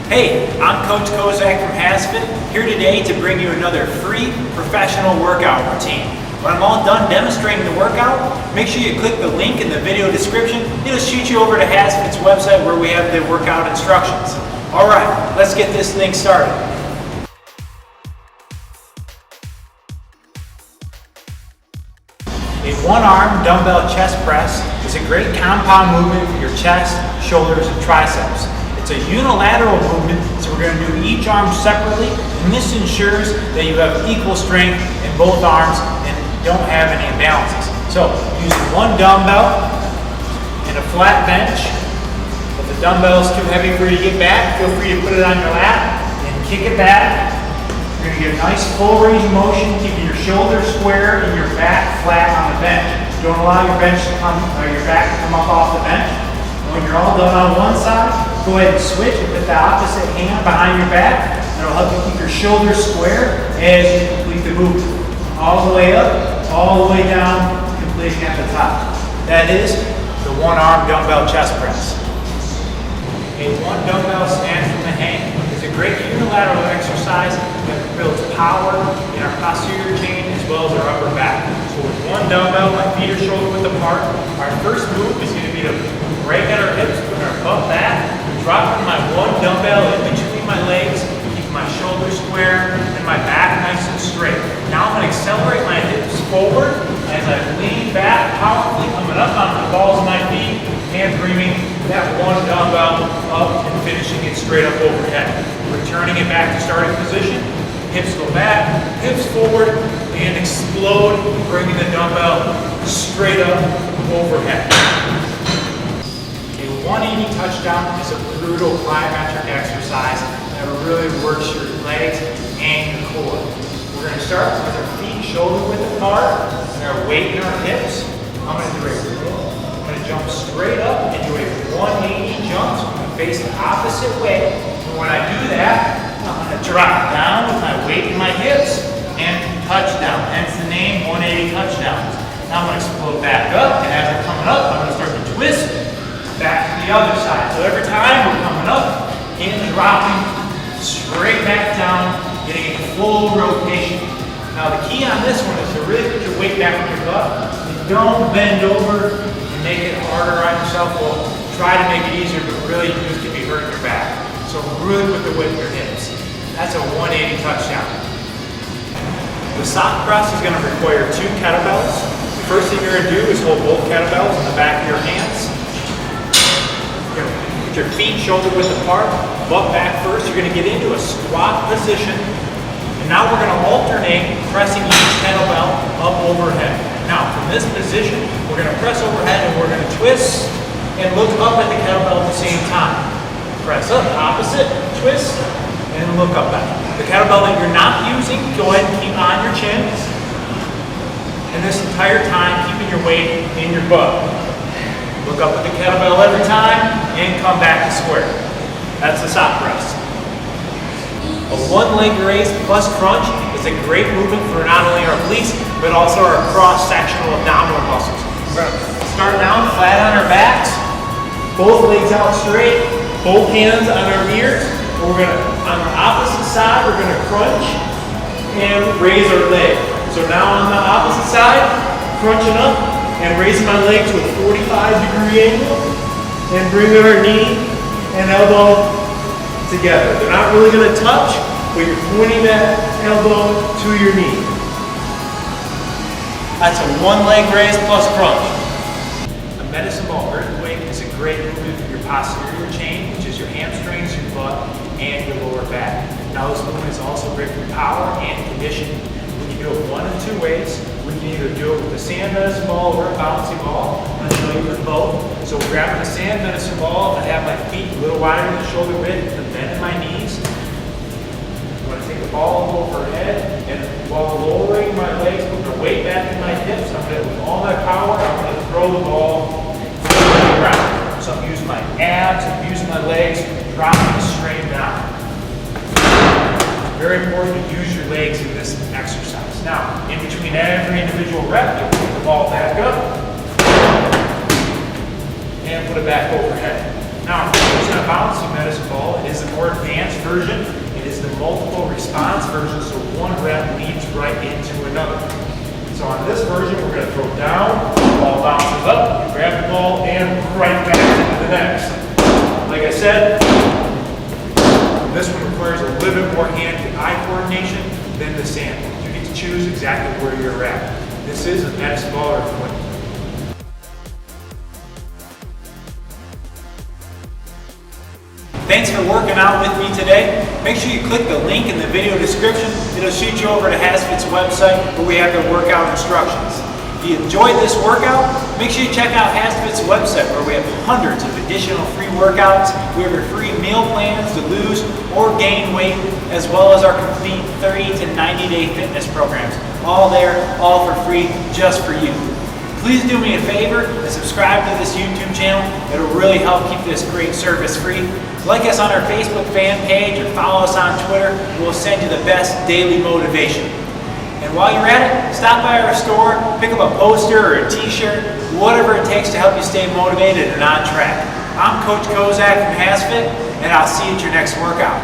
Hey, I'm Coach Kozak from HASfit, here today to bring you another free professional workout routine. When I'm all done demonstrating the workout, make sure you click the link in the video description. It'll shoot you over to HASfit's website where we have the workout instructions. Alright, let's get this thing started. A one-arm dumbbell chest press is a great compound movement for your chest, shoulders, and triceps. It's a unilateral movement, so we're going to do each arm separately, and this ensures that you have equal strength in both arms and don't have any imbalances. So, using one dumbbell and a flat bench. If the dumbbell is too heavy for you to get back, feel free to put it on your lap and kick it back. You're going to get a nice full range of motion, keeping your shoulders square and your back flat on the bench. Don't allow your back to come up off the bench. When you're all done on one side, go ahead and switch and put the opposite hand behind your back. That'll help you keep your shoulders square as you complete the movement. All the way up, all the way down, completing at the top. That is the one-arm dumbbell chest press. A one dumbbell snatch from the hang is a great unilateral exercise that builds power in our posterior chain as well as our upper back. So with one dumbbell, my feet are shoulder width apart. Our first move is going to be to break at our hips, put our butt back, dropping my one dumbbell in between my legs, keep my shoulders square and my back nice and straight. Now I'm going to accelerate my hips forward as I lean back powerfully, coming up on the balls of my feet and bringing that one dumbbell up and finishing it straight up overhead. Returning it back to starting position, hips go back, hips forward, and explode, bringing the dumbbell straight up overhead. A 180 touchdown is a brutal plyometric exercise that really works your legs and your core. We're going to start with our feet shoulder width apart and our weight in our hips. I'm going to do I'm going to jump straight up and do a 180 jump. So I'm going to face the opposite way. And when I do that, I'm going to drop down with my weight in my hips and touchdown. Hence the name 180 touchdowns. Now I'm going to explode back up, and as I'm coming up, I'm going to start to twist back to the other side. So every time we're coming up and dropping straight back down, getting a full rotation. Now the key on this one is to really put your weight back on your butt. And don't bend over and make it harder on yourself. Well, try to make it easier, but really you could be hurting your back. So really put the weight in your hips. That's a 180 touchdown. The sock press is going to require 2 kettlebells. The first thing you're going to do is hold both kettlebells in the back of your hands. You're going to put your feet shoulder width apart, butt back first. You're going to get into a squat position. And now we're going to alternate pressing each kettlebell up overhead. Now from this position, we're going to press overhead and we're going to twist and look up at the kettlebell at the same time. Press up, opposite, twist, and look up at it. The kettlebell that you're not using, go ahead and keep on your chin. And this entire time, keeping your weight in your butt. Look up at the kettlebell every time and come back to square. That's the sock press. A one leg raise plus crunch is a great movement for not only our obliques, but also our cross-sectional abdominal muscles. We're going to start down flat on our backs, both legs out straight, both hands on our ears. We're going to, on the opposite side, we're going to crunch and raise our leg. So now on the opposite side, crunching up and raising my leg to a 45-degree angle and bringing our knee and elbow together. They're not really going to touch, but you're pointing that elbow to your knee. That's a one leg raise plus crunch. A medicine ball earthquake is a great movement for your posterior chain, which is your hamstrings, your butt, and your lower back. Now this movement is also great for power and conditioning. We can do it one of 2 ways. We can either do it with a sand medicine ball or a bouncy ball. I'm going to show you with both. So grabbing a sand medicine ball, I have my feet a little wider than the shoulder width, and bend in my knees. I'm going to take the ball overhead, and while lowering my legs, putting the weight back in my hips, I'm going to, with all my power, I'm going to throw the ball to the ground. So I'm using my abs, I'm using my legs, dropping straight down. Very important to use your legs in this exercise. Now, in between every individual rep, you'll put the ball back up and put it back overhead. Now, I'm just going to pounds to medicine ball. It is the more advanced version. It is the multiple response version, so one rep leads right into another. So on this version, we're going to throw down, the ball bounces up, you grab the ball, and right back into the next. Like I said, this one requires a little bit more hand-eye coordination than the sand. You get to choose exactly where you're at. This is a medicine ball or a foot. Thanks for working out with me today. Make sure you click the link in the video description. It'll shoot you over to HASfit's website where we have their workout instructions. If you enjoyed this workout, make sure you check out HASfit's website where we have hundreds of additional free workouts. We have your free meal plans to lose or gain weight, as well as our complete 30 to 90 day fitness programs. All there, all for free, just for you. Please do me a favor and subscribe to this YouTube channel. It'll really help keep this great service free. Like us on our Facebook fan page or follow us on Twitter. We'll send you the best daily motivation. And while you're at it, stop by our store, pick up a poster or a t-shirt, whatever it takes to help you stay motivated and on track. I'm Coach Kozak from HASfit, and I'll see you at your next workout.